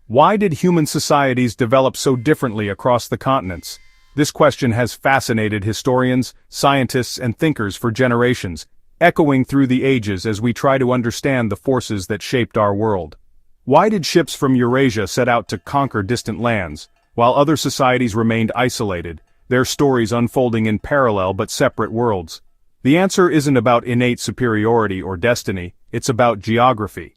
Why did human societies develop so differently across the continents? This question has fascinated historians, scientists, and thinkers for generations, echoing through the ages as we try to understand the forces that shaped our world. Why did ships from Eurasia set out to conquer distant lands, while other societies remained isolated, their stories unfolding in parallel but separate worlds? The answer isn't about innate superiority or destiny, it's about geography.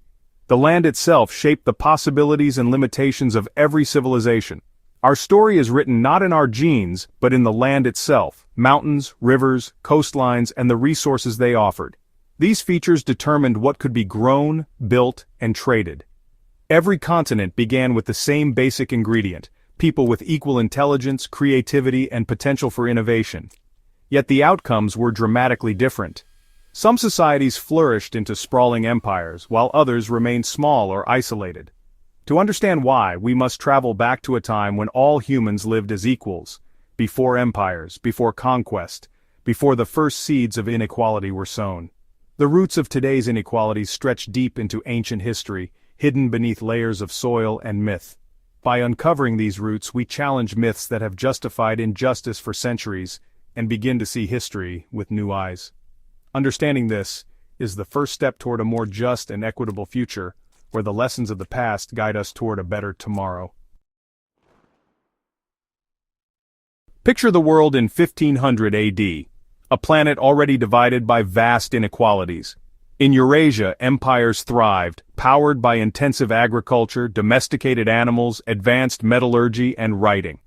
The land itself shaped the possibilities and limitations of every civilization. Our story is written not in our genes, but in the land itself, mountains, rivers, coastlines, and the resources they offered. These features determined what could be grown, built, and traded. Every continent began with the same basic ingredient: people with equal intelligence, creativity, and potential for innovation. Yet the outcomes were dramatically different. Some societies flourished into sprawling empires, while others remained small or isolated. To understand why, we must travel back to a time when all humans lived as equals, before empires, before conquest, before the first seeds of inequality were sown. The roots of today's inequalities stretch deep into ancient history, hidden beneath layers of soil and myth. By uncovering these roots, we challenge myths that have justified injustice for centuries, and begin to see history with new eyes. Understanding this is the first step toward a more just and equitable future, where the lessons of the past guide us toward a better tomorrow. Picture the world in 1500 AD, a planet already divided by vast inequalities. In Eurasia, empires thrived, powered by intensive agriculture, domesticated animals, advanced metallurgy, and writing.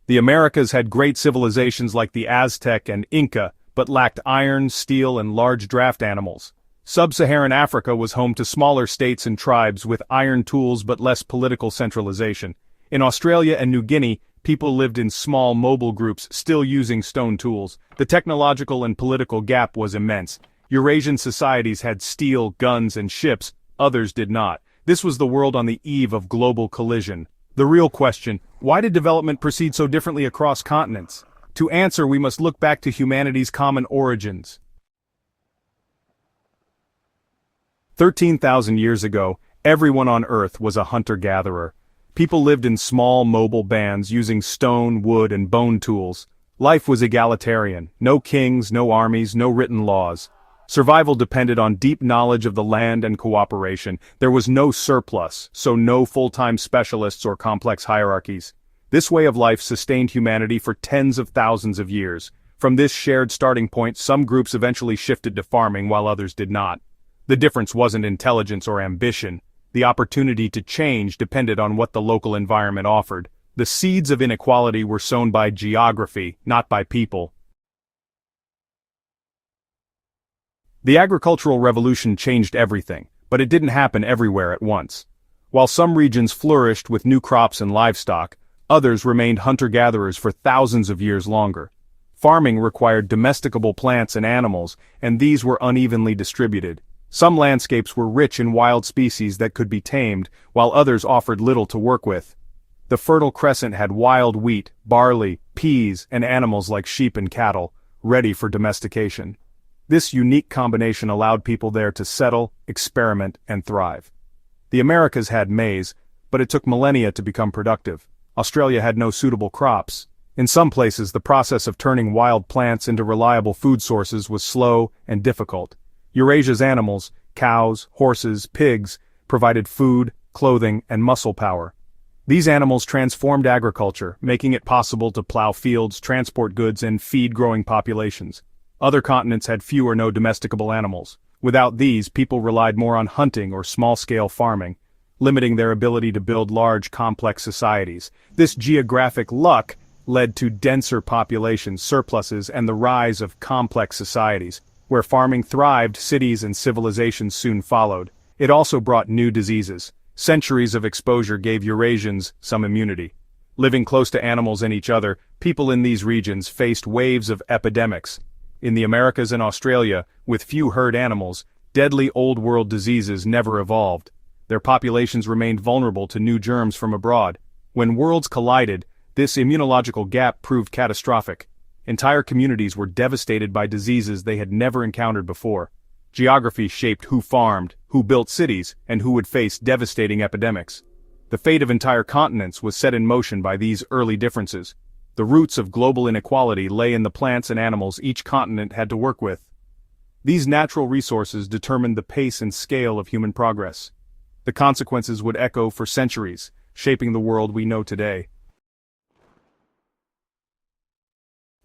The Americas had great civilizations like the Aztec and Inca, but lacked iron, steel, and large draft animals. Sub-Saharan Africa was home to smaller states and tribes with iron tools but less political centralization. In Australia and New Guinea, people lived in small mobile groups still using stone tools. The technological and political gap was immense. Eurasian societies had steel, guns, and ships, others did not. This was the world on the eve of global collision. The real question: why did development proceed so differently across continents? To answer, we must look back to humanity's common origins. 13,000 years ago, everyone on Earth was a hunter-gatherer. People lived in small, mobile bands using stone, wood, and bone tools. Life was egalitarian: no kings, no armies, no written laws. Survival depended on deep knowledge of the land and cooperation. There was no surplus, so no full-time specialists or complex hierarchies. This way of life sustained humanity for tens of thousands of years. From this shared starting point, some groups eventually shifted to farming while others did not. The difference wasn't intelligence or ambition. The opportunity to change depended on what the local environment offered. The seeds of inequality were sown by geography, not by people. The agricultural revolution changed everything, but it didn't happen everywhere at once. While some regions flourished with new crops and livestock, others remained hunter-gatherers for thousands of years longer. Farming required domesticable plants and animals, and these were unevenly distributed. Some landscapes were rich in wild species that could be tamed, while others offered little to work with. The Fertile Crescent had wild wheat, barley, peas, and animals like sheep and cattle, ready for domestication. This unique combination allowed people there to settle, experiment, and thrive. The Americas had maize, but it took millennia to become productive. Australia had no suitable crops. In some places, the process of turning wild plants into reliable food sources was slow and difficult. Eurasia's animals, cows, horses, pigs, provided food, clothing, and muscle power. These animals transformed agriculture, making it possible to plow fields, transport goods, and feed growing populations. Other continents had few or no domesticable animals. Without these, people relied more on hunting or small-scale farming, limiting their ability to build large, complex societies. This geographic luck led to denser populations, surpluses, and the rise of complex societies. Where farming thrived, cities and civilizations soon followed. It also brought new diseases. Centuries of exposure gave Eurasians some immunity. Living close to animals and each other, people in these regions faced waves of epidemics. In the Americas and Australia, with few herd animals, deadly old-world diseases never evolved. Their populations remained vulnerable to new germs from abroad. When worlds collided, this immunological gap proved catastrophic. Entire communities were devastated by diseases they had never encountered before. Geography shaped who farmed, who built cities, and who would face devastating epidemics. The fate of entire continents was set in motion by these early differences. The roots of global inequality lay in the plants and animals each continent had to work with. These natural resources determined the pace and scale of human progress. The consequences would echo for centuries, shaping the world we know today.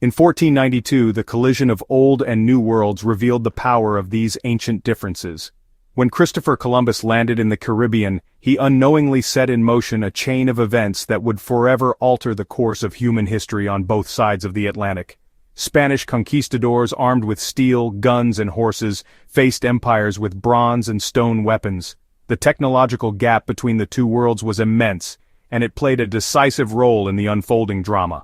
In 1492, the collision of old and new worlds revealed the power of these ancient differences. When Christopher Columbus landed in the Caribbean, he unknowingly set in motion a chain of events that would forever alter the course of human history on both sides of the Atlantic. Spanish conquistadors armed with steel, guns, and horses faced empires with bronze and stone weapons. The technological gap between the two worlds was immense, and it played a decisive role in the unfolding drama.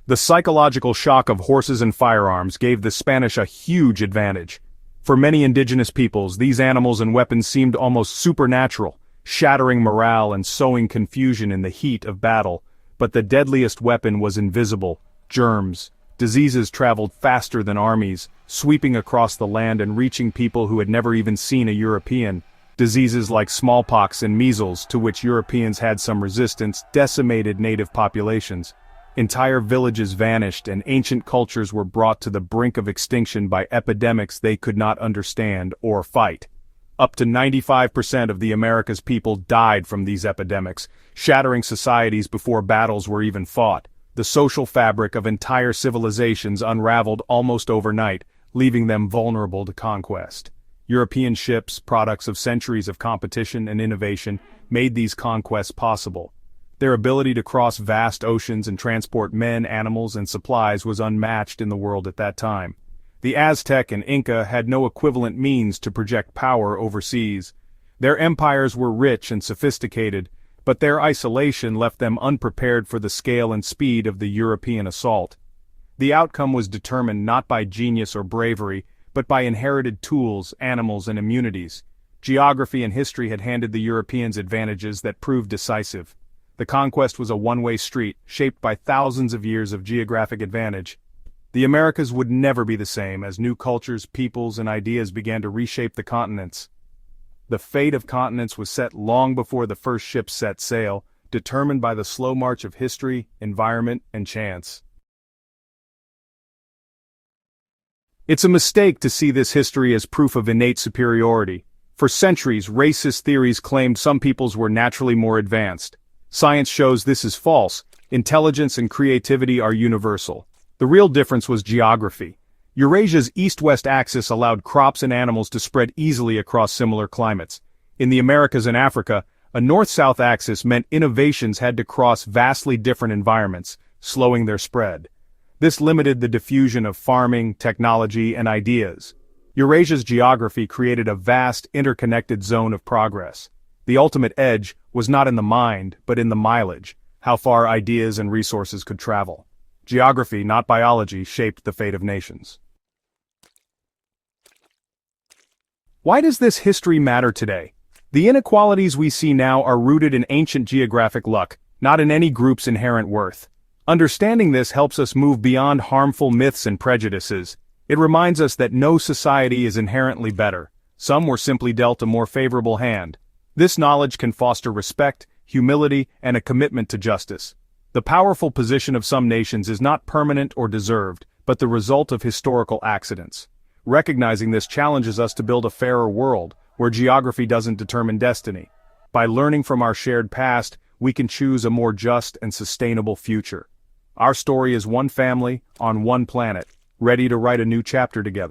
The psychological shock of horses and firearms gave the Spanish a huge advantage. For many indigenous peoples, these animals and weapons seemed almost supernatural, shattering morale and sowing confusion in the heat of battle. But the deadliest weapon was invisible: germs. Diseases traveled faster than armies, sweeping across the land and reaching people who had never even seen a European. Diseases like smallpox and measles, to which Europeans had some resistance, decimated native populations. Entire villages vanished and ancient cultures were brought to the brink of extinction by epidemics they could not understand or fight. Up to 95% of the America's people died from these epidemics, shattering societies before battles were even fought. The social fabric of entire civilizations unraveled almost overnight, leaving them vulnerable to conquest. European ships, products of centuries of competition and innovation, made these conquests possible. Their ability to cross vast oceans and transport men, animals, and supplies was unmatched in the world at that time. The Aztec and Inca had no equivalent means to project power overseas. Their empires were rich and sophisticated, but their isolation left them unprepared for the scale and speed of the European assault. The outcome was determined not by genius or bravery, but by inherited tools, animals, and immunities. Geography and history had handed the Europeans advantages that proved decisive. The conquest was a one-way street, shaped by thousands of years of geographic advantage. The Americas would never be the same as new cultures, peoples, and ideas began to reshape the continents. The fate of continents was set long before the first ships set sail, determined by the slow march of history, environment, and chance. It's a mistake to see this history as proof of innate superiority. For centuries, racist theories claimed some peoples were naturally more advanced. Science shows this is false. Intelligence and creativity are universal. The real difference was geography. Eurasia's east-west axis allowed crops and animals to spread easily across similar climates. In the Americas and Africa, a north-south axis meant innovations had to cross vastly different environments, slowing their spread. This limited the diffusion of farming, technology, and ideas. Eurasia's geography created a vast, interconnected zone of progress. The ultimate edge was not in the mind, but in the mileage, how far ideas and resources could travel. Geography, not biology, shaped the fate of nations. Why does this history matter today? The inequalities we see now are rooted in ancient geographic luck, not in any group's inherent worth. Understanding this helps us move beyond harmful myths and prejudices. It reminds us that no society is inherently better. Some were simply dealt a more favorable hand. This knowledge can foster respect, humility, and a commitment to justice. The powerful position of some nations is not permanent or deserved, but the result of historical accidents. Recognizing this challenges us to build a fairer world, where geography doesn't determine destiny. By learning from our shared past, we can choose a more just and sustainable future. Our story is one family, on one planet, ready to write a new chapter together.